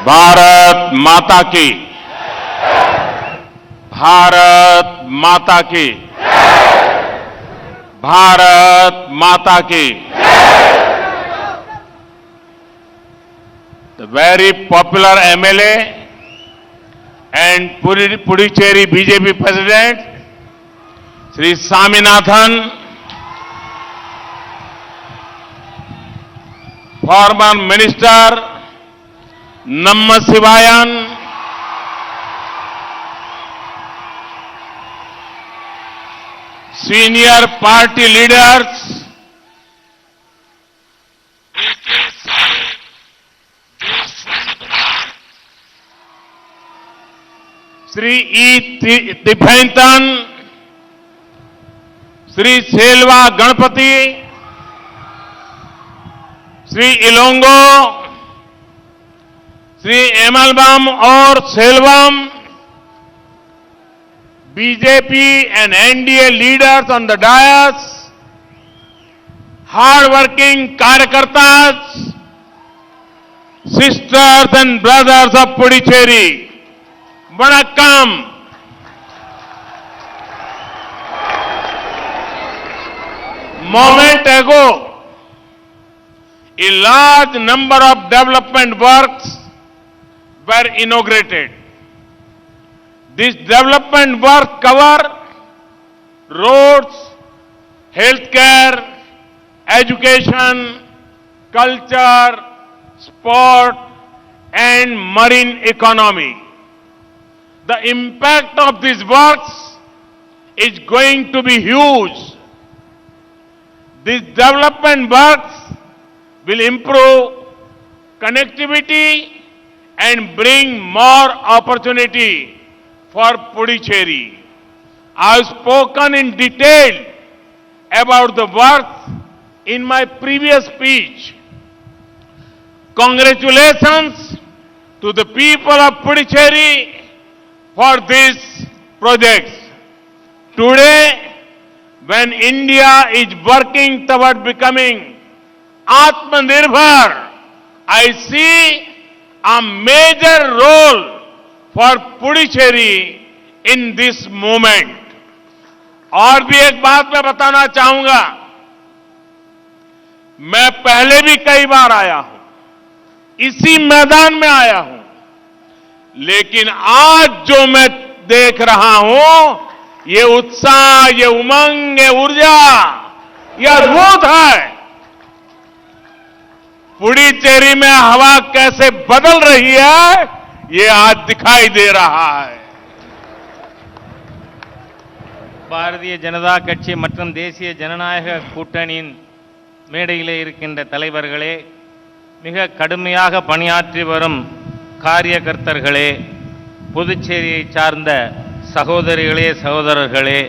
भारत माता की, भारत माता की, भारत माता की. The very popular MLA and Puducherry BJP President, Sri Swaminathan, former Minister Namma Sivayan, senior party leaders, Sri E. Tiphaintan, Sri Selva Ganpati, Sri Ilongo, Sri Emalbam और Selvam, BJP and NDA leaders on the dais, hard-working Karyakartas, sisters and brothers of Puducherry, Vanakkam. Moment ago, a large number of development works were inaugurated. This development work cover roads, healthcare, education, culture, sport, and marine economy. The impact of these works is going to be huge. These development works will improve connectivity and bring more opportunity for Puducherry. I have spoken in detail about the works in my previous speech. Congratulations to the people of Puducherry for these projects. Today, when India is working toward becoming Atmanirbhar, I see a major role for Puducherry in this moment. और भी एक बात मैं बताना चाहूंगा, मैं पहले भी कई बार आया हूं, इसी मैदान में आया हूं, लेकिन आज जो मैं देख रहा हूं, ये उत्साह, ये उमंग, ये ऊर्जा, ये अद्भुत है. पुडुचेरी में हवा कैसे बदल रही है, ये आज दिखाई दे रहा है. பாரதிய ஜனதா கட்சி மற்றும் தேசிய ஜனநாயக கூட்டணியின் மேடையிலே இருக்கின்ற தலைவர்களே, மிக கடுமையாக பணியாற்றி வரும் காரியகர்த்தர்களே, புதுச்சேரியை சார்ந்த சகோதரிகளே, சகோதரர்களே,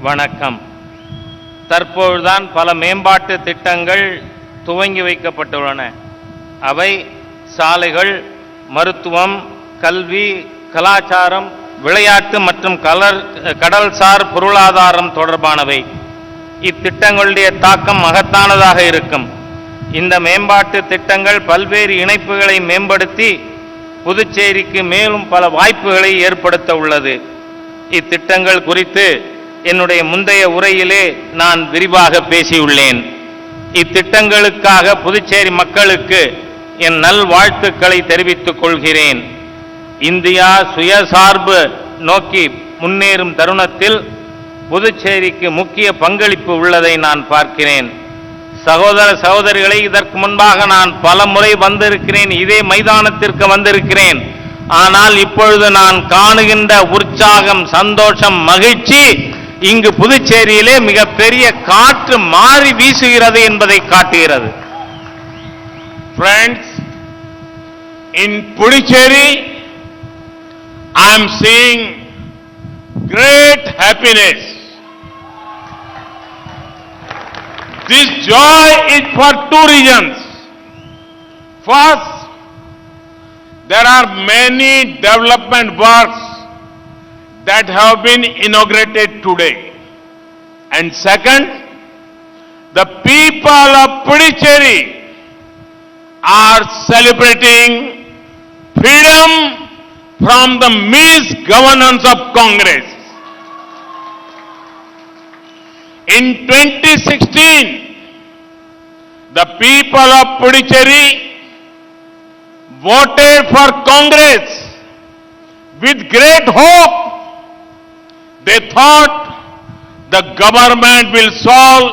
வணக்கம். தற்போதுதான் பல மேம்பாட்டு திட்டங்கள் துவங்கி வைக்கப்பட்டுள்ளன. அவை சாலைகள், மருத்துவம், கல்வி, கலாச்சாரம், விளையாட்டு மற்றும் கடல்சார் பொருளாதாரம் தொடர்பானவை. இத்திட்டங்களுடைய தாக்கம் மகத்தானதாக இருக்கும். இந்த மேம்பாட்டு திட்டங்கள் பல்வேறு இணைப்புகளை மேம்படுத்தி புதுச்சேரிக்கு மேலும் பல வாய்ப்புகளை ஏற்படுத்த உள்ளது. இத்திட்டங்கள் குறித்து என்னுடைய முந்தைய உரையிலே நான் விரிவாக பேசியுள்ளேன். இத்திட்டங்களுக்காக புதுச்சேரி மக்களுக்கு என் நல்வாழ்த்துக்களை தெரிவித்துக் கொள்கிறேன். இந்தியா சுயசார்பு நோக்கி முன்னேறும் தருணத்தில் புதுச்சேரிக்கு முக்கிய பங்களிப்பு உள்ளதை நான் பார்க்கிறேன். சகோதர சகோதரிகளை, இதற்கு முன்பாக நான் பல முறை வந்திருக்கிறேன், இதே மைதானத்திற்கு வந்திருக்கிறேன். ஆனால் இப்பொழுது நான் காணுகின்ற உற்சாகம், சந்தோஷம், மகிழ்ச்சி இங்கு புதுச்சேரியிலே மிகப்பெரிய காற்று மாறி வீசுகிறது என்பதை காட்டுகிறது. Friends, in Puducherry, I am seeing great happiness. This joy is for two reasons. First, there are many development works that have been inaugurated today. And second, the people of Puducherry are celebrating freedom from the misgovernance of Congress. In 2016, the people of Puducherry voted for Congress with great hope. They thought the government will solve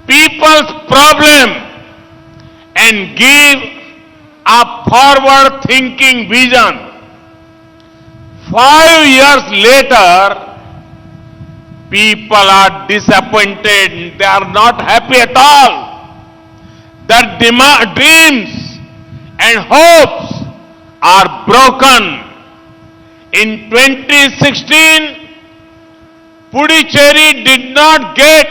people's problem and give a forward-thinking vision. 5 years later, people are disappointed. They are not happy at all. Their dreams and hopes are broken. In 2016, Puducherry did not get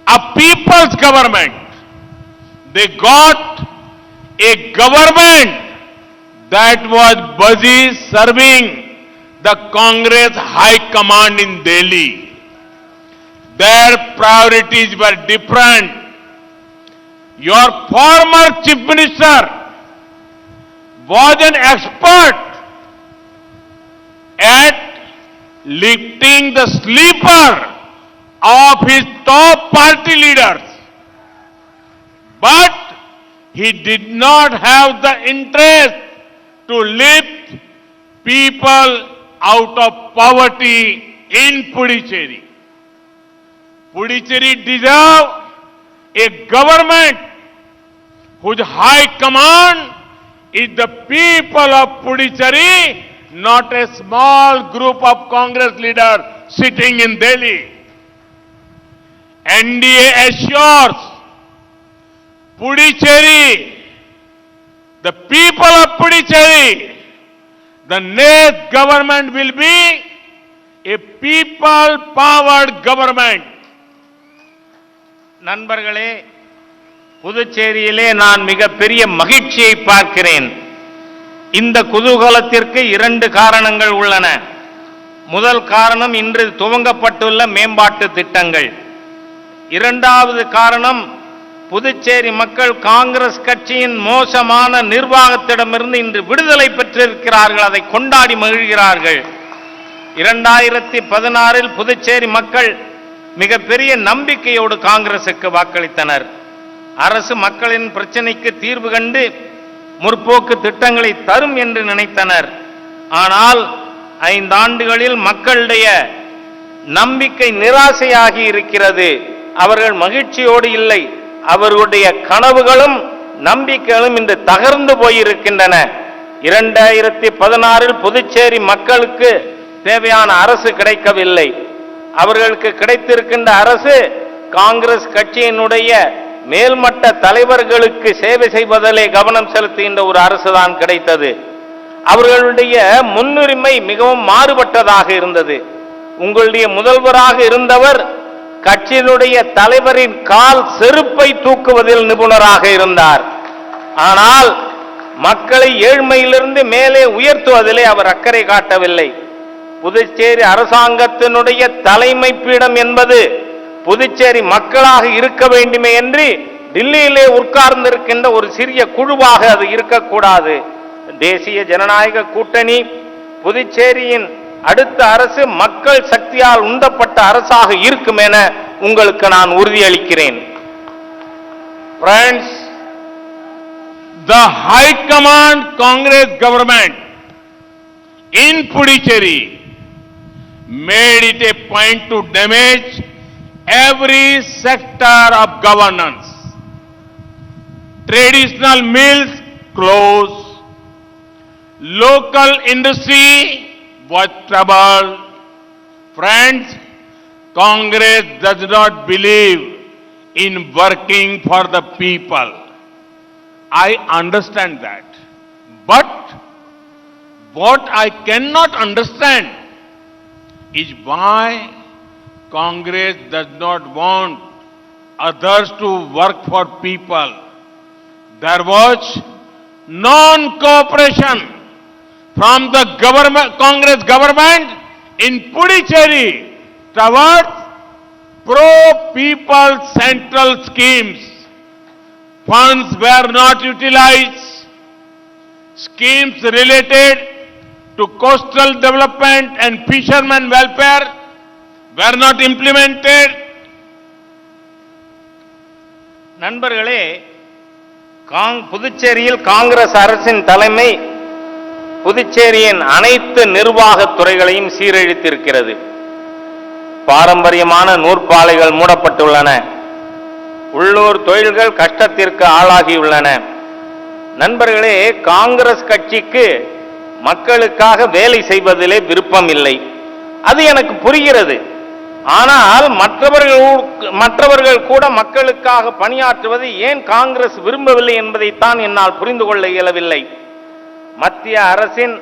a people's government. They got a government that was busy serving the Congress High Command in Delhi. Their priorities were different. Your former Chief Minister was an expert at lifting the sleeper of his top party leaders. But he did not have the interest to lift people out of poverty in Puducherry. Puducherry deserves a government whose high command is the people of Puducherry, not a small group of Congress leaders sitting in Delhi. NDA assures Puducherry, the people of Puducherry, the next government will be a people-powered government. நண்பர்களே, புதுச்சேரியிலே நான் மிகப்பெரிய மகிழ்ச்சியை பார்க்கிறேன். இந்த குதூகலத்திற்கு 2 காரணங்கள் உள்ளன. முதல் காரணம் இன்று துவங்கப்பட்டுள்ள மேம்பாட்டு திட்டங்கள். இரண்டாவது காரணம் புதுச்சேரி மக்கள் காங்கிரஸ் கட்சியின் மோசமான நிர்வாகத்திடமிருந்து இன்று விடுதலை பெற்றிருக்கிறார்கள். அதை கொண்டாடி மகிழ்கிறார்கள். 2016இல் புதுச்சேரி மக்கள் மிகப்பெரிய நம்பிக்கையோடு காங்கிரசுக்கு வாக்களித்தனர். அரசு மக்களின் பிரச்சனைக்கு தீர்வு கண்டு முற்போக்கு திட்டங்களை தரும் என்று நினைத்தனர். ஆனால் 5 ஆண்டுகளில் மக்களுடைய நம்பிக்கை நிராசையாகி இருக்கிறது. அவர்கள் மகிழ்ச்சியோடு இல்லை. அவர்களுடைய கனவுகளும் நம்பிக்கைகளும் இன்று தகர்ந்து போயிருக்கின்றன. 2016இல் புதுச்சேரி மக்களுக்கு தேவையான அரசு கிடைக்கவில்லை. அவர்களுக்கு கிடைத்திருக்கின்ற அரசு காங்கிரஸ் கட்சியினுடைய மேல்மட்ட தலைவர்களுக்கு சேவை செய்வதிலே கவனம் செலுத்துகின்ற ஒரு அரசுதான் கிடைத்தது. அவர்களுடைய முன்னுரிமை மிகவும் மாறுபட்டதாக இருந்தது. உங்களுடைய முதல்வராக இருந்தவர் கட்சியினுடைய தலைவரின் கால் செருப்பை தூக்குவதில் நிபுணராக இருந்தார். ஆனால் மக்களை ஏழ்மையிலிருந்து மேலே உயர்த்துவதிலே அவர் அக்கறை காட்டவில்லை. புதுச்சேரி அரசாங்கத்தினுடைய தலைமை பீடம் என்பது புதுச்சேரி மக்களாக இருக்க வேண்டுமே என்று டில்லியிலே உட்கார்ந்திருக்கின்ற ஒரு சிறிய குழுவாக அது இருக்கக்கூடாது. தேசிய ஜனநாயக கூட்டணி புதுச்சேரியின் அடுத்த அரசு மக்கள் சக்தியால் உந்தப்பட்ட அரசாக இருக்கும் என உங்களுக்கு நான் உறுதியளிக்கிறேன். Friends, the High Command Congress government in Puducherry made it a point to damage every sector of governance. Traditional mills closed, local industry was troubled. Friends, Congress does not believe in working for the people. I understand that. But what I cannot understand is why Congress does not want others to work for people. There was non-cooperation from the Congress government in Puducherry towards pro-people central schemes. Funds were not utilized. Schemes related to coastal development and fishermen welfare were not implemented. நண்பர்களே, புதுச்சேரியில் காங்கிரஸ் அரசின் தலைமை புதுச்சேரியின் அனைத்து நிர்வாகத் துறைகளையும் சீரழித்திருக்கிறது. பாரம்பரியமான நூற்பாலைகள் மூடப்பட்டுள்ளன. உள்ளூர் தொழில்கள் கஷ்டத்திற்கு ஆளாகியுள்ளன. நண்பர்களே, காங்கிரஸ் கட்சிக்கு மக்களுக்காக வேலை செய்வதிலே விருப்பம் இல்லை. அது எனக்கு புரிகிறது. ஆனால் மற்றவர்கள் கூட மக்களுக்காக பணியாற்றுவதை ஏன் காங்கிரஸ் விரும்பவில்லை என்பதைத்தான் என்னால் புரிந்து கொள்ள இயலவில்லை. மத்திய அரசின்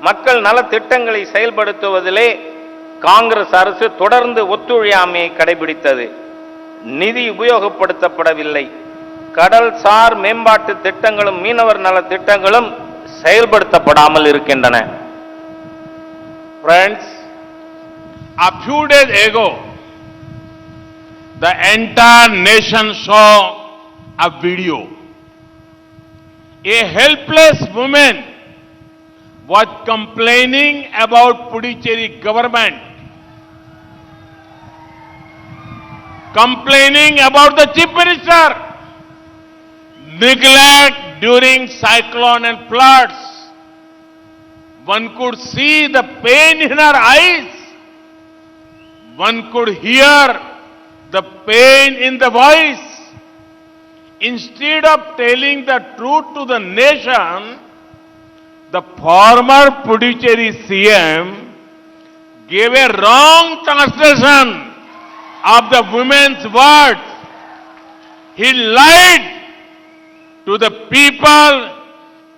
மக்கள் நல திட்டங்களை செயல்படுத்துவதிலே காங்கிரஸ் அரசு தொடர்ந்து ஒத்துழையாமையை கடைபிடித்தது. நிதி உபயோகப்படுத்தப்படவில்லை. கடல்சார் மேம்பாட்டு திட்டங்களும் மீனவர் நல திட்டங்களும் செயல்படுத்தப்படாமல் இருக்கின்றன. Friends, a few days ago, the entire nation saw a video. A helpless woman was complaining about Puducherry government, complaining about the chief minister, neglect during cyclone and floods. One could see the pain in her eyes. One could hear the pain in the voice. Instead of telling the truth to the nation, the former Puducherry CM gave a wrong translation of the women's words. He lied to the people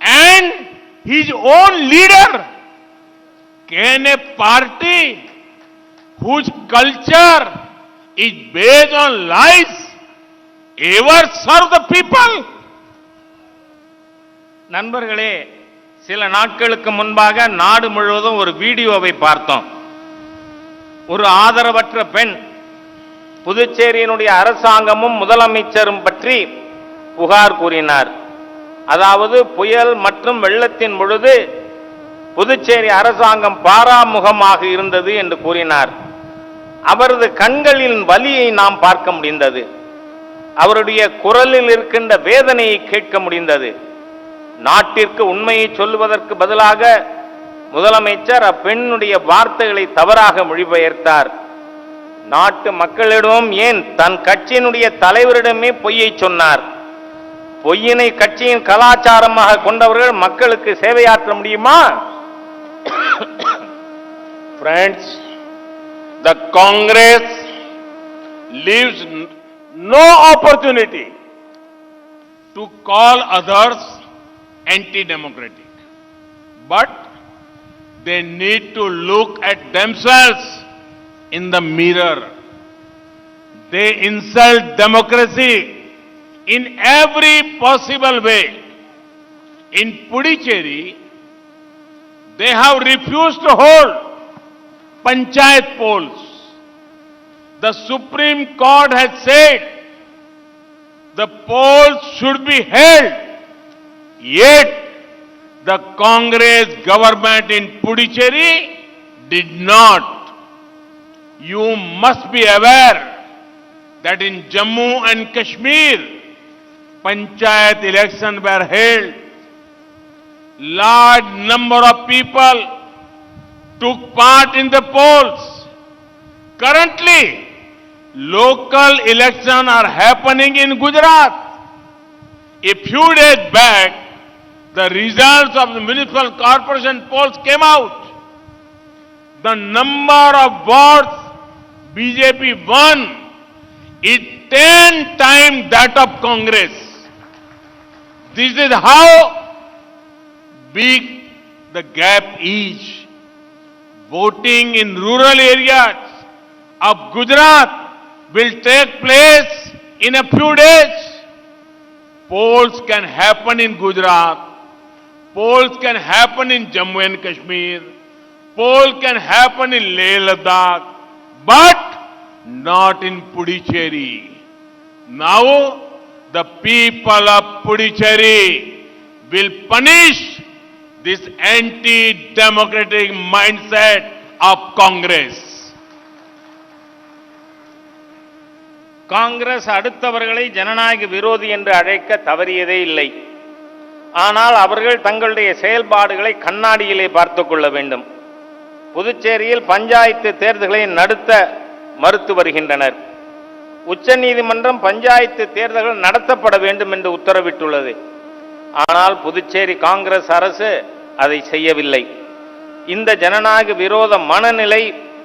and his own leader. Can a party whose culture is based on lies ever serve the people? நண்பர்களே, சில நாட்களுக்கு முன்பாக நாடு முழுவதும் ஒரு வீடியோவை பார்த்தோம். ஒரு ஆதரவற்ற பெண் புதுச்சேரியினுடைய அரசாங்கமும் முதலமைச்சரும் பற்றி புகார் கூறினார். அதாவது புயல் மற்றும் வெள்ளத்தின் பொழுது புதுச்சேரி அரசாங்கம் பாராமுகமாக இருந்தது என்று கூறினார். அவரது கண்களின் வலியை நாம் பார்க்க முடிந்தது. அவருடைய குரலில் இருக்கின்ற வேதனையை கேட்க முடிந்தது. நாட்டிற்கு உண்மையை சொல்லுவதற்கு பதிலாக முதலமைச்சர் அப்பெண்ணுடைய வார்த்தைகளை தவறாக மொழிபெயர்த்தார். நாட்டு மக்களிடம் ஏன் தன் கட்சியினுடைய தலைவரிடமே பொய்யை சொன்னார். பொய்யினை கட்சியின் கலாச்சாரமாக கொண்டவர்கள் மக்களுக்கு சேவையாற்ற முடியுமா? Friends, the Congress leaves no opportunity to call others anti-democratic, but they need to look at themselves in the mirror. They insult democracy in every possible way. In Puducherry, they have refused to hold panchayat polls. The Supreme Court has said the polls should be held. Yet, the Congress government in Puducherry did not. You must be aware that in Jammu and Kashmir, panchayat elections were held. Large number of people took part in the polls. Currently, local elections are happening in Gujarat. A few days back, the results of the municipal corporation polls came out. The number of votes BJP won is 10 times that of Congress. This is how big the gap is. Voting in rural areas of Gujarat will take place in a few days. Polls can happen in Gujarat. Polls can happen in Jammu and Kashmir. Polls can happen in Leh Ladakh, but not in Puducherry. Now, the people of Puducherry will punish this anti-democratic mindset of Congress. Congress அடுத்தவர்களை ஜனநாயக விரோதி என்று அழைக்க தவறியதே இல்லை. ஆனால் அவர்கள் தங்களுடைய செயல்பாடுகளை கண்ணாடியிலே பார்த்துக் கொள்ள வேண்டும். புதுச்சேரியில் பஞ்சாயத்து தேர்தல்களை நடத்த மறுத்து வருகின்றனர். உச்சநீதிமன்றம் பஞ்சாயத்து தேர்தல்கள் நடத்தப்பட வேண்டும் என்று உத்தரவிட்டுள்ளது. ஆனால் புதுச்சேரி காங்கிரஸ் அரசு அதை செய்யவில்லை. இந்த ஜனநாயக விரோத மனநிலை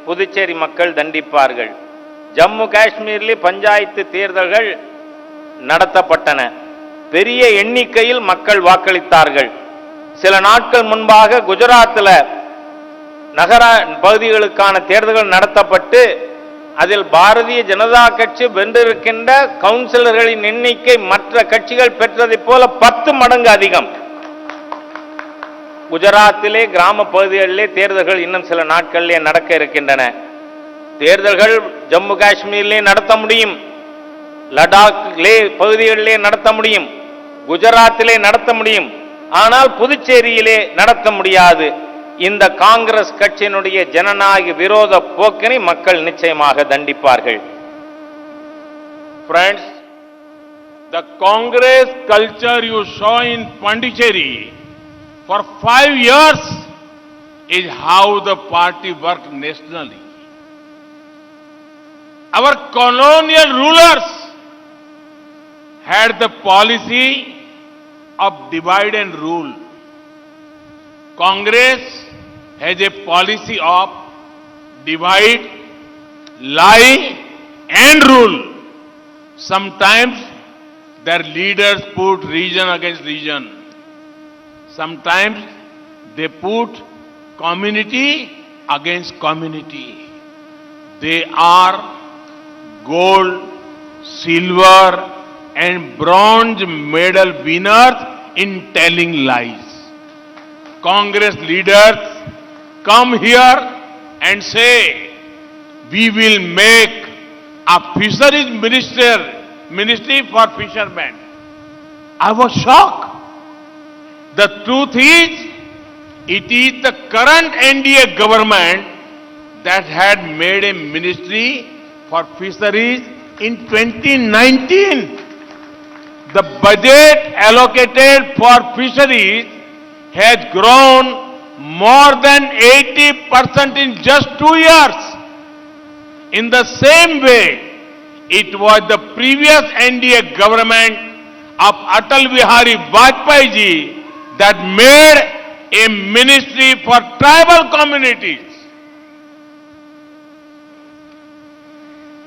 புதுச்சேரி மக்கள் தண்டிப்பார்கள். ஜம்மு காஷ்மீரில் பஞ்சாயத்து தேர்தல்கள் நடத்தப்பட்டன. பெரிய எண்ணிக்கையில் மக்கள் வாக்களித்தார்கள். சில நாட்கள் முன்பாக குஜராத்தில் நகர பகுதிகளுக்கான தேர்தல்கள் நடத்தப்பட்டு அதில் பாரதிய ஜனதா கட்சி வென்றிருக்கின்ற கவுன்சிலர்களின் எண்ணிக்கை மற்ற கட்சிகள் பெற்றதைப் போல 10 மடங்கு அதிகம். குஜராத்திலே கிராம பகுதிகளிலே தேர்தல்கள் இன்னும் சில நாட்களிலே நடக்க இருக்கின்றன. தேர்தல்கள் ஜம்மு காஷ்மீரிலே நடத்த முடியும், லடாக்கிலே பகுதிகளிலே நடத்த முடியும், குஜராத்திலே நடத்த முடியும். ஆனால் புதுச்சேரியிலே நடத்த முடியாது. இந்த காங்கிரஸ் கட்சியினுடைய ஜனநாயக விரோத போக்கினை மக்கள் நிச்சயமாக தண்டிப்பார்கள். Friends, the Congress culture you saw in Pondicherry for 5 years is how the party worked nationally. Our colonial rulers had the policy of divide and rule. Congress has a policy of divide, lie and rule. Sometimes their leaders put region against region. Sometimes they put community against community. They are gold, silver and bronze medal winners in telling lies. Congress leaders come here and say, we will make a fisheries ministry for fishermen. I was shocked. The truth is, it is the current NDA government that had made a ministry for fisheries in 2019. The budget allocated for fisheries has grown more than 80% in just 2 years. In the same way, it was the previous NDA government of Atal Bihari Vajpayee ji that made a ministry for tribal communities.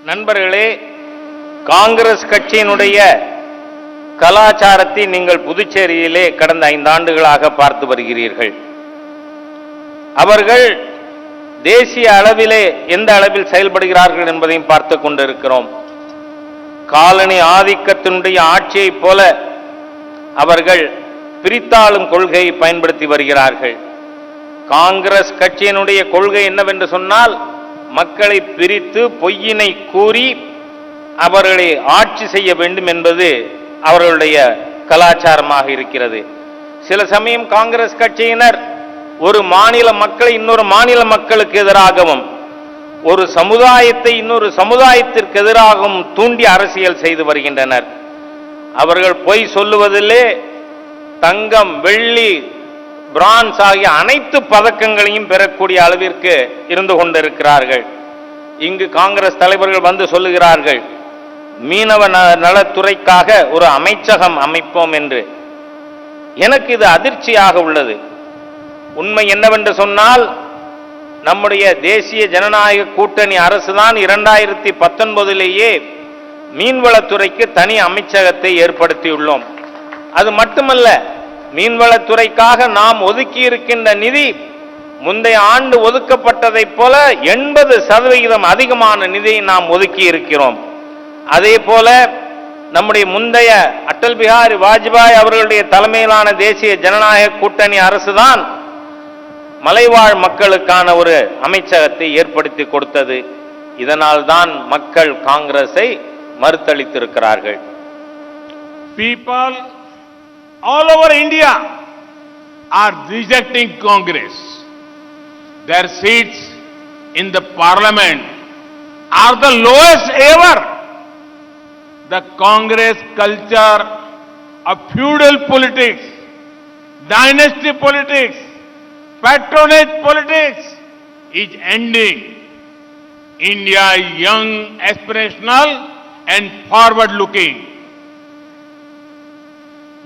நண்பர்களே, காங்கிரஸ் கட்சியினுடைய கலாச்சாரத்தை நீங்கள் புதுச்சேரியிலே கடந்த 5 ஆண்டுகளாக பார்த்து வருகிறீர்கள். அவர்கள் தேசிய அளவிலே எந்த அளவில் செயல்படுகிறார்கள் என்பதையும் பார்த்து கொண்டிருக்கிறோம். காலனி ஆதிக்கத்தினுடைய ஆட்சியைப் போல அவர்கள் பிரித்தாளும் கொள்கையை பயன்படுத்தி வருகிறார்கள். காங்கிரஸ் கட்சியினுடைய கொள்கை என்னவென்று சொன்னால், மக்களை பிரித்து பொய்யினை கூறி அவர்களை ஆட்சி செய்ய வேண்டும் என்பது அவர்களுடைய கலாச்சாரமாக இருக்கிறது. சில சமயம் காங்கிரஸ் கட்சியினர் ஒரு மாநில மக்களை இன்னொரு மாநில மக்களுக்கு எதிராகவும், ஒரு சமுதாயத்தை இன்னொரு சமுதாயத்திற்கு எதிராகவும் தூண்டி அரசியல் செய்து வருகின்றனர். அவர்கள் பொய் சொல்லுவதிலே தங்கம், வெள்ளி, பிரான்ஸ் ஆகிய அனைத்து பதக்கங்களையும் பெறக்கூடிய அளவிற்கு இருந்து கொண்டிருக்கிறார்கள். இங்கு காங்கிரஸ் தலைவர்கள் வந்து சொல்லுகிறார்கள், மீனவ நலத்துறைக்காக ஒரு அமைச்சகம் அமைப்போம் என்று. எனக்கு இது அதிர்ச்சியாக உள்ளது. உண்மை என்னவென்று சொன்னால், நம்முடைய தேசிய ஜனநாயக கூட்டணி அரசுதான் 2019 மீன்வளத்துறைக்கு தனி அமைச்சகத்தை ஏற்படுத்தியுள்ளோம். அது மட்டுமல்ல, மீன்வளத்துறைக்காக நாம் ஒதுக்கி இருக்கின்ற நிதி முந்தைய ஆண்டு ஒதுக்கப்பட்டதைப் போல 80% அதிகமான நிதியை நாம் ஒதுக்கி இருக்கிறோம். அதே போல நம்முடைய முந்தைய அடல் பிஹாரி வாஜ்பாய் அவர்களுடைய தலைமையிலான தேசிய ஜனநாயக கூட்டணி அரசுதான் மலைவாழ் மக்களுக்கான ஒரு அமைச்சகத்தை ஏற்படுத்தி கொடுத்தது. இதனால் தான் மக்கள் காங்கிரஸை மறுத்தளித்திருக்கிறார்கள். People all over India are rejecting Congress. Their seats in the parliament are the lowest ever. The Congress culture of feudal politics, dynasty politics, patronage politics is ending. India is young, aspirational and forward-looking.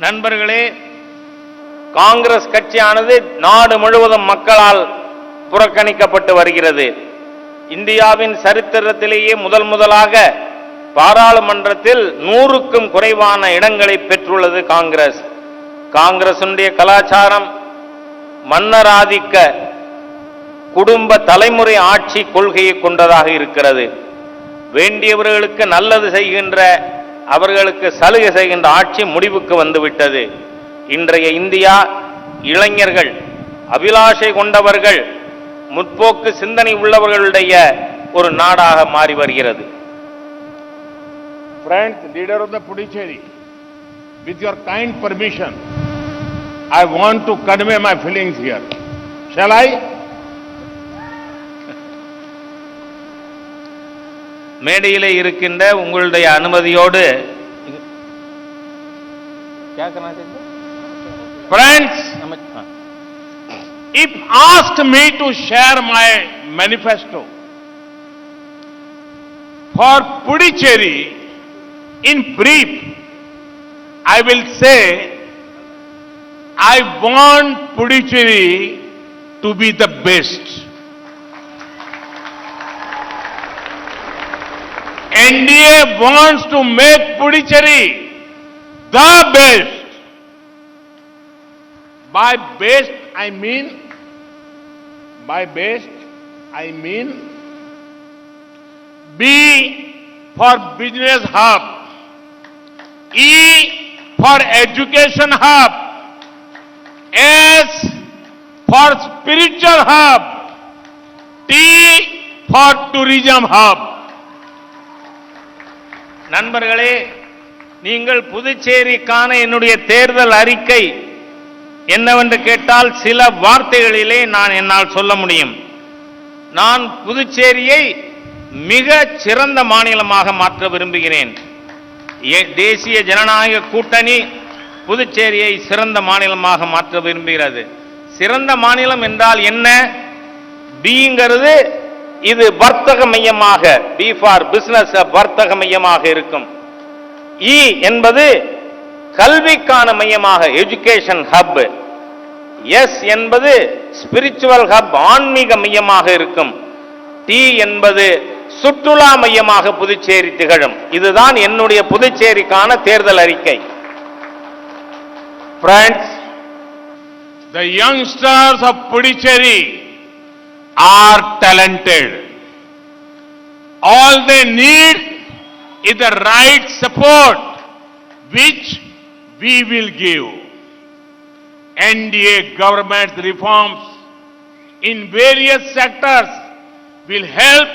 நண்பர்களே, காங்கிரஸ் கட்சியானது நாடு முழுவதும் மக்களால் புறக்கணிக்கப்பட்டு வருகிறது. இந்தியாவின் சரித்திரத்திலேயே முதலாக பாராளுமன்றத்தில் 100க்கும் குறைவான இடங்களை பெற்றுள்ளது காங்கிரஸ். காங்கிரசுடைய கலாச்சாரம் மன்னராதிக்க குடும்ப தலைமுறை ஆட்சி கொள்கையை கொண்டதாக இருக்கிறது. வேண்டியவர்களுக்கு நல்லது செய்கின்ற, அவர்களுக்கு சலுகை செய்கின்ற ஆட்சி முடிவுக்கு வந்துவிட்டது. இன்றைய இந்தியா இளைஞர்கள், அபிலாஷை கொண்டவர்கள், முற்போக்கு சிந்தனை உள்ளவர்களுடைய ஒரு நாடாக மாறி வருகிறது. Friends, leader of the Puducherry, with your kind permission, I want to convey my feelings here. Shall I? மேடையிலே இருக்கின்ற உங்களுடைய அனுமதியோடு Friends, if asked me to share my manifesto for Puducherry in brief, I will say I want Puducherry to be the best. NDA wants to make Puducherry the best. By best I mean B for business hub, E for education hub, S for spiritual hub, T for tourism hub. நண்பர்களே, நீங்கள் புதுச்சேரிக்கான என்னுடைய தேர்தல் அறிக்கை என்னவென்று கேட்டால் சில வார்த்தைகளிலே என்னால் சொல்ல முடியும். நான் புதுச்சேரியை மிக சிறந்த மாநிலமாக மாற்ற விரும்புகிறேன். தேசிய ஜனநாயக கூட்டணி புதுச்சேரியை சிறந்த மாநிலமாக மாற்ற விரும்புகிறது. சிறந்த மாநிலம் என்றால் என்ன? பிங்கிறது இது வர்த்தக மையமாக, பி ஃபார் பிசினஸ், வர்த்தக மையமாக இருக்கும். இ என்பது கல்விக்கான மையமாக, எஜுகேஷன் ஹப். எஸ் என்பது ஸ்பிரிச்சுவல் ஹப், ஆன்மீக மையமாக இருக்கும். டி என்பது சுற்றுலா மையமாக புதுச்சேரி திகழும். இதுதான் என்னுடைய புதுச்சேரிக்கான தேர்தல் அறிக்கை. Friends, the youngsters of Puducherry are talented. All they need is the right support, which we will give. NDA government's reforms in various sectors will help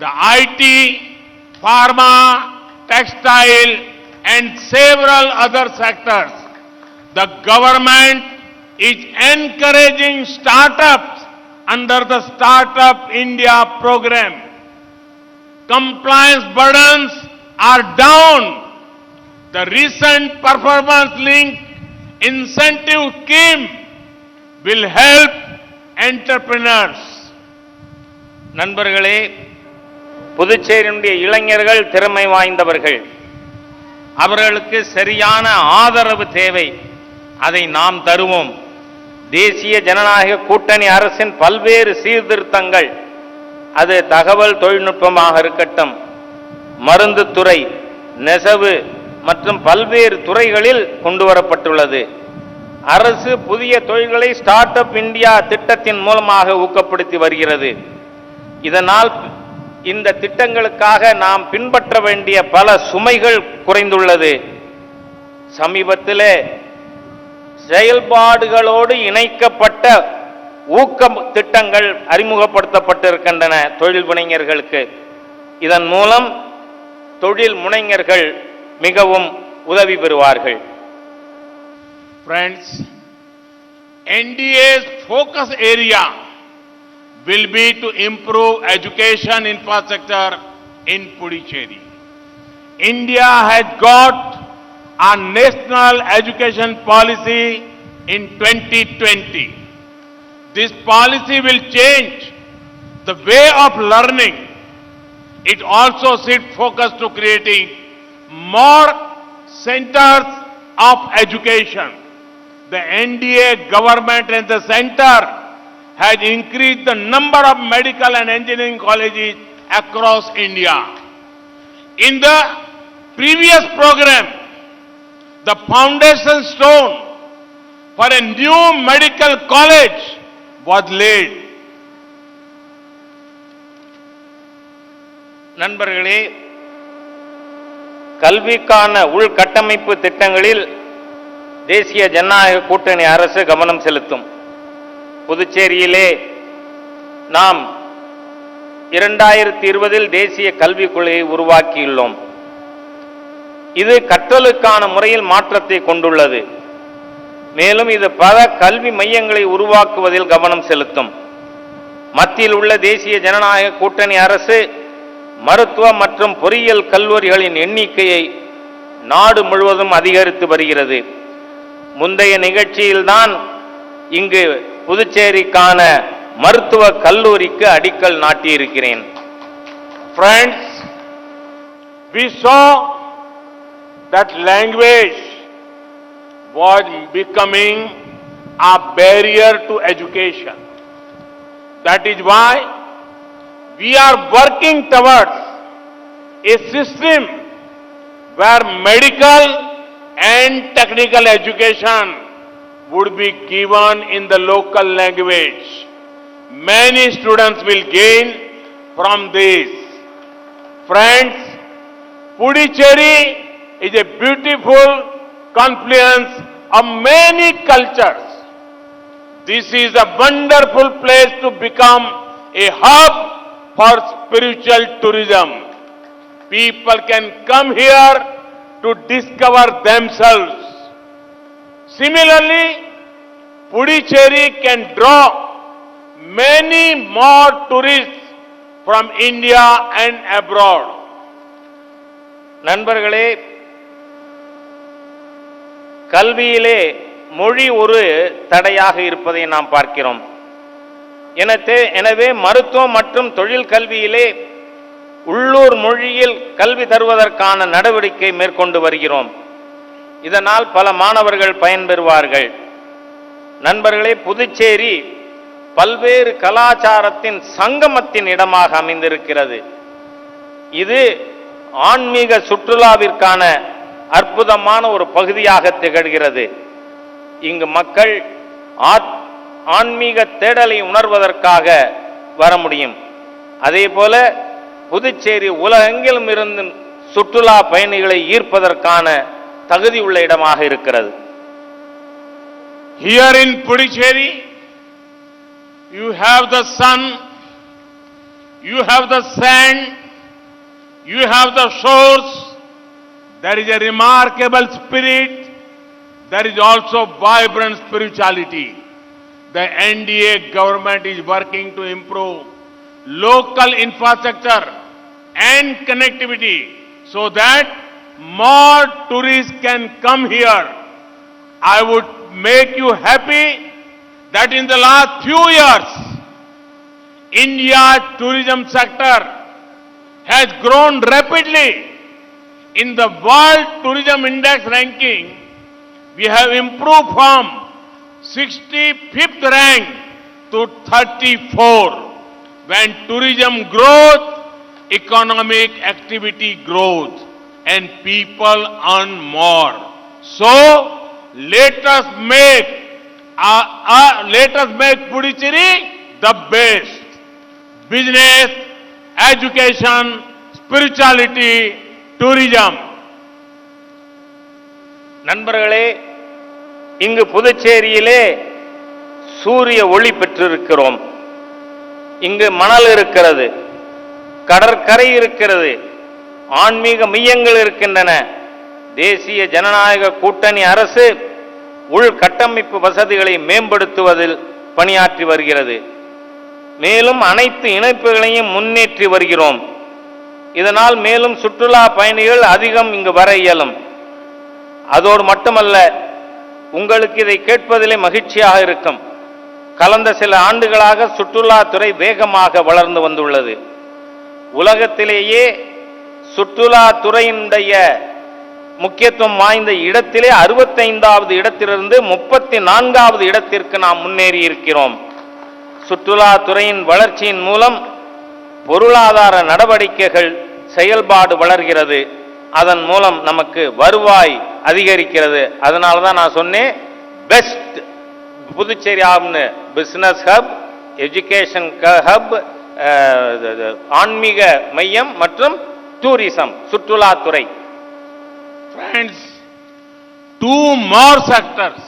the IT, pharma, textile and several other sectors. The government is encouraging startups under the Startup India program. Compliance burdens are down. The recent performance-linked incentive scheme will help entrepreneurs. நண்பர்களே, புதுச்சேரியினுடைய இளைஞர்கள் திறமை வாய்ந்தவர்கள். அவர்களுக்கு சரியான ஆதரவு தேவை. அதை நாம் தருவோம். தேசிய ஜனநாயக கூட்டணி அரசின் பல்வேறு சீர்திருத்தங்கள், அது தகவல் தொழில்நுட்பமாக இருக்கட்டும், மருந்து துறை, நெசவு மற்றும் பல்வேறு துறைகளில் கொண்டு வரப்பட்டுள்ளது. அரசு புதிய தொழில்களை ஸ்டார்ட் அப் இந்தியா திட்டத்தின் மூலமாக ஊக்கப்படுத்தி வருகிறது. இதனால் இந்த திட்டங்களுக்காக நாம் பின்பற்ற வேண்டிய பல சுமைகள் குறைந்துள்ளது. சமீபத்தில் செயல்பாடுகளோடு இணைக்கப்பட்ட ஊக்க திட்டங்கள் அறிமுகப்படுத்தப்பட்டிருக்கின்றன தொழில் முனைஞர்களுக்கு. இதன் மூலம் தொழில் முனைஞர்கள் மிகவும் உதவி பெறுவார்கள். Friends, NDA's focus area will be to improve education infrastructure in Puducherry. India has got a national education policy in 2020. This policy will change the way of learning. It also shifts focus to creating more centers of education. The NDA government and the center has increased the number of medical and engineering colleges across India. In the previous program, the foundation stone for a new medical college was laid. நண்பர்களே, கல்விக்கான உள்கட்டமைப்பு திட்டங்களில் தேசிய ஜனநாயக கூட்டணி அரசு கவனம் செலுத்தும். புதுச்சேரியிலே நாம் 2020 தேசிய கல்விக் கொள்கையை உருவாக்கியுள்ளோம். இது கற்றலுக்கான முறையில் மாற்றத்தை கொண்டுள்ளது. மேலும் இது பல கல்வி மையங்களை உருவாக்குவதில் கவனம் செலுத்தும். மத்தியில் உள்ள தேசிய ஜனநாயக கூட்டணி அரசு மருத்துவ மற்றும் பொறியியல் கல்லூரிகளின் எண்ணிக்கையை நாடு முழுவதும் அதிகரித்து வருகிறது. முந்தைய நிகழ்ச்சியில்தான் இங்கு புதுச்சேரிக்கான மருத்துவ கல்லூரிக்கு அடிக்கல் நாட்டியிருக்கிறேன். Friends, we saw that language was becoming a barrier to education. That is why we are working towards a system where medical and technical education would be given in the local language. Many students will gain from this. Friends, Puducherry is a beautiful confluence of many cultures. This is a wonderful place to become a hub for spiritual tourism. People can come here to discover themselves. Similarly, Puducherry can draw many more tourists from India and abroad. நண்பர்களே, கல்வியிலே மொழி ஒரு தடையாக இருப்பதை நாம் பார்க்கிறோம். எனவே மருத்துவம் மற்றும் தொழில் கல்வியிலே உள்ளூர் மொழியில் கல்வி தருவதற்கான நடவடிக்கை மேற்கொண்டு வருகிறோம். இதனால் பல மாணவர்கள் பயன்பெறுவார்கள். நண்பர்களே, புதுச்சேரி பல்வேறு கலாச்சாரத்தின் சங்கமத்தின் இடமாக அமைந்திருக்கிறது. இது ஆன்மீக சுற்றுலாவிற்கான அற்புதமான ஒரு பகுதியாக திகழ்கிறது. இங்கு மக்கள் ஆன்மீக தேடலை உணர்வதற்காக வர முடியும். அதேபோல புதுச்சேரி உலகெங்கிலும் இருந்து சுற்றுலா பயணிகளை ஈர்ப்பதற்கான தகுதி உள்ள இடமாக இருக்கிறது. Here in Puducherry, you have the sun, you have the sand, you have the shores. There is a remarkable spirit. There is also vibrant spirituality. The NDA government is working to improve local infrastructure and connectivity so that more tourists can come here. I would make you happy that in the last few years, India's tourism sector has grown rapidly. In the World Tourism Index ranking, we have improved from 65th rank to 34. When tourism grows, economic activity grows and people earn more. So, let us make Puducherry the best. Business, education, spirituality, tourism. நண்பர்களே, இங்கு புதுச்சேரியிலே சூரிய ஒளி பெற்றிருக்கிறோம். இங்கு மணல் இருக்கிறது, கடற்கரை இருக்கிறது, ஆன்மீக மையங்கள் இருக்கின்றன. தேசிய ஜனநாயக கூட்டணி அரசு உள்கட்டமைப்பு வசதிகளை மேம்படுத்துவதில் பணியாற்றி வருகிறது. மேலும் அனைத்து இணைப்புகளையும் முன்னேற்றி வருகிறோம். இதனால் மேலும் சுற்றுலா பயணிகள் அதிகம் இங்கு வர இயலும். அதோடு மட்டுமல்ல, உங்களுக்கு இதை கேட்பதிலே மகிழ்ச்சியாக இருக்கும். கடந்த சில ஆண்டுகளாக சுற்றுலாத்துறை வேகமாக வளர்ந்து வந்துள்ளது. உலகத்திலேயே சுற்றுலாத்துறையினுடைய முக்கியத்துவம் வாய்ந்த இடத்திலே 65வது இடத்திலிருந்து 34வது இடத்திற்கு நாம் முன்னேறி இருக்கிறோம். சுற்றுலாத்துறையின் வளர்ச்சியின் மூலம் பொருளாதார நடவடிக்கைகள் செயல்பாடு வளர்கிறது. அதன் மூலம் நமக்கு வருவாய் அதிகரிக்கிறது. அதனால தான் நான் சொன்னேன், பெஸ்ட் புதுச்சேரி ஆம்னு பிசினஸ் ஹப், எஜுகேஷன் ஹப், ஆன்மீக மையம் மற்றும் டூரிசம் சுற்றுலாத்துறை. Friends, two more sectors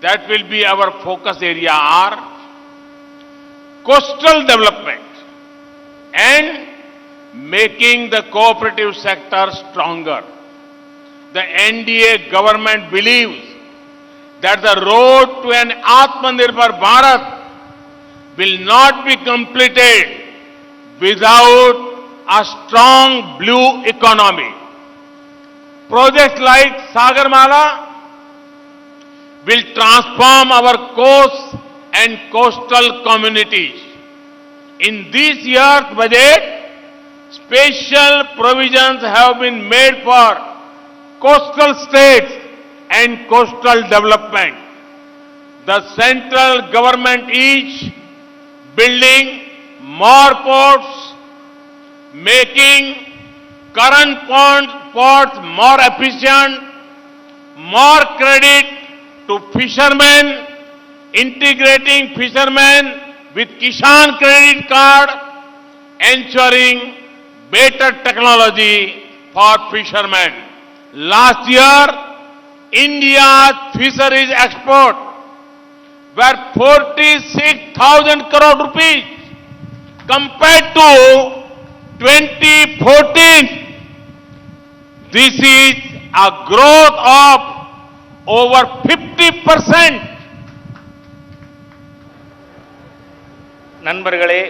that will be our focus area are coastal development and making the cooperative sector stronger. The NDA government believes that the road to an Atmanirbhar Bharat will not be completed without a strong blue economy. Projects like Sagarmala will transform our coasts and coastal communities. In this year's budget, special provisions have been made for coastal states and coastal development. The central government is building more ports, making current ports more efficient, more credit to fishermen, integrating fishermen with Kishan credit card, ensuring better technology for fishermen. Last year, India's fisheries export were 46,000 crore rupees compared to 2014. This is a growth of over 50%. நண்பர்களே,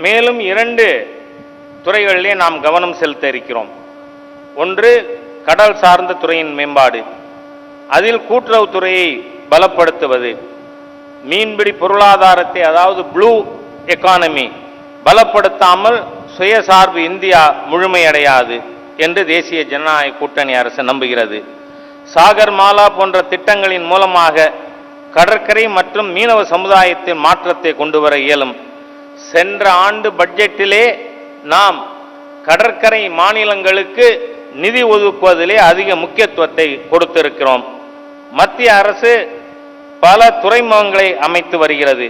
மேலும் 2 துறைகளிலே நாம் கவனம் செலுத்த இருக்கிறோம். ஒன்று, கடல் சார்ந்த துறையின் மேம்பாடு. அதில் கூட்டுறவுத்துறையை பலப்படுத்துவது. மீன்பிடி பொருளாதாரத்தை, அதாவது ப்ளூ எக்கானமி பலப்படுத்தாமல் சுயசார்பு இந்தியா முழுமையடையாது என்று தேசிய ஜனநாயக கூட்டணி அரசு நம்புகிறது. சாகர் மாலா போன்ற திட்டங்களின் மூலமாக கடற்கரை மற்றும் மீனவ சமுதாயத்தின் மாற்றத்தை கொண்டு வர இயலும். சென்ற ஆண்டு பட்ஜெட்டிலே நாம் கடற்கரை மாநிலங்களுக்கு நிதி ஒதுக்குவதிலே அதிக முக்கியத்துவத்தை கொடுத்திருக்கிறோம். மத்திய அரசு பல துறைமுகங்களை அமைத்து வருகிறது.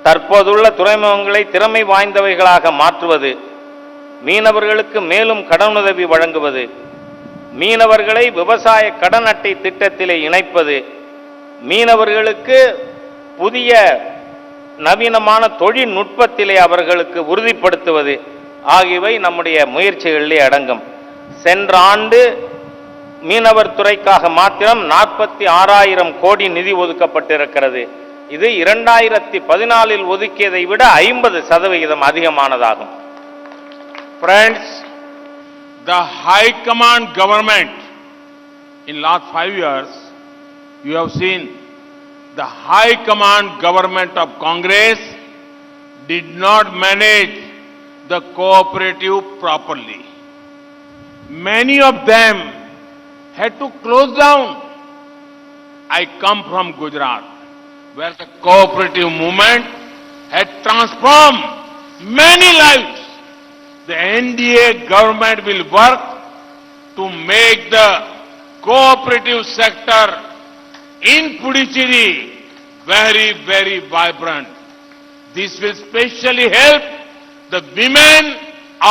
தற்போதுள்ள துறைமுகங்களை திறமை வாய்ந்தவைகளாக மாற்றுவது, மீனவர்களுக்கு மேலும் கடனுதவி வழங்குவது, மீனவர்களை விவசாய கடன் அட்டை திட்டத்திலே இணைப்பது, மீனவர்களுக்கு புதிய நவீனமான தொழில்நுட்பத்திலே அவர்களுக்கு உறுதிப்படுத்துவது ஆகியவை நம்முடைய முயற்சிகளிலே அடங்கும். சென்ற ஆண்டு மீனவர் துறைக்காக மாத்திரம் 46,000 கோடி நிதி ஒதுக்கப்பட்டிருக்கிறது. இது 2014 ஒதுக்கியதை விட 50% அதிகமானதாகும். Friends, the High Command government in last 5 years, you have seen the High Command government of Congress did not manage the cooperative properly. Many of them had to close down. I come from Gujarat, where the cooperative movement had transformed many lives. The NDA government will work to make the cooperative sector in Puducherry very, very vibrant. This will specially help the women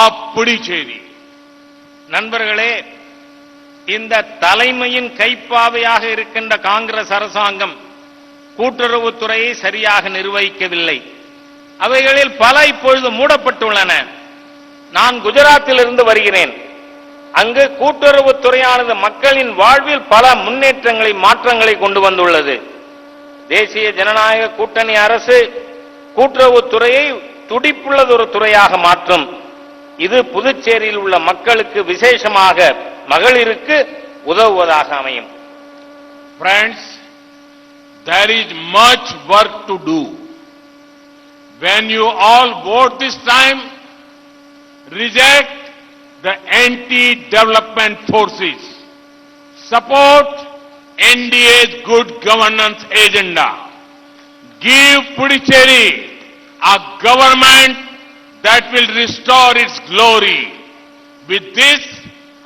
of Puducherry. நண்பர்களே, இந்த தலைமையின் கைப்பாவையாக இருக்கின்ற காங்கிரஸ் அரசாங்கம் கூட்டுறவுத்துறையை சரியாக நிர்வகிக்கவில்லை. அவைகளில் பல இப்பொழுது மூடப்பட்டுள்ளன. நான் குஜராத்திலிருந்து வருகிறேன். அங்கு கூட்டுறவுத்துறையானது மக்களின் வாழ்வில் பல முன்னேற்றங்களை மாற்றங்களை கொண்டு வந்துள்ளது. தேசிய ஜனநாயக கூட்டணி அரசு கூட்டுறவுத்துறையை துடிப்புள்ளதொரு துறையாக மாற்றும். இது புதுச்சேரியில் உள்ள மக்களுக்கு விசேஷமாக மகளிருக்கு உதவுவதாக அமையும். Friends, there is much work to do. When you all vote this time, reject the anti-development forces. Support NDA's good governance agenda. Give Puducherry a government that will restore its glory. With this,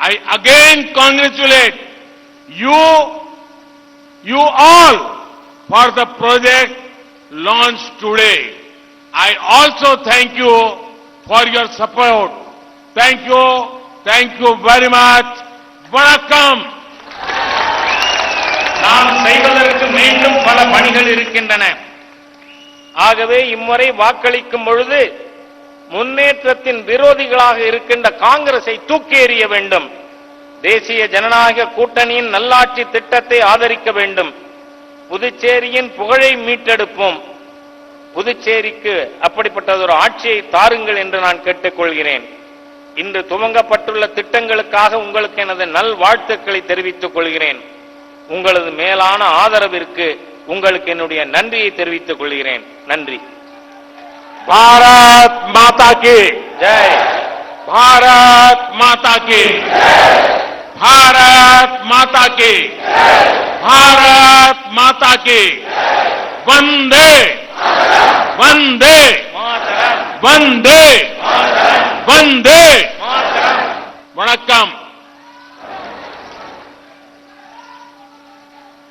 I again congratulate you all for the project launched today. I also thank you for your support. Thank you very much. Vanakkam. நாம் செய்வதற்கு மீண்டும் பல பணிகள் இருக்கின்றன. ஆகவே இம்முறை வாக்களிக்கும் பொழுது முன்னேற்றத்தின் விரோதிகளாக இருக்கின்ற காங்கிரஸை தூக்கி எறிய வேண்டும். தேசிய ஜனநாயக கூட்டணியின் நல்லாட்சி திட்டத்தை ஆதரிக்க வேண்டும். புதுச்சேரியின் புகழை மீட்டெடுப்போம். புதுச்சேரிக்கு அப்படிப்பட்டதொரு ஆட்சியை தாருங்கள் என்று நான் கேட்டுக்கொள்கிறேன். இன்று துவங்கப்பட்டுள்ள திட்டங்களுக்காக உங்களுக்கு எனது நல்வாழ்த்துக்களை தெரிவித்துக் கொள்கிறேன். உங்களது மேலான ஆதரவிற்கு உங்களுக்கு என்னுடைய நன்றியை தெரிவித்துக் கொள்கிறேன். நன்றி. भारत माता की ஜெய். भारत माता की भारत माता की भारत माता की वंदे वंदे மாதரம் वंदे மாதரம் वंदे மாதரம். वणक्कम.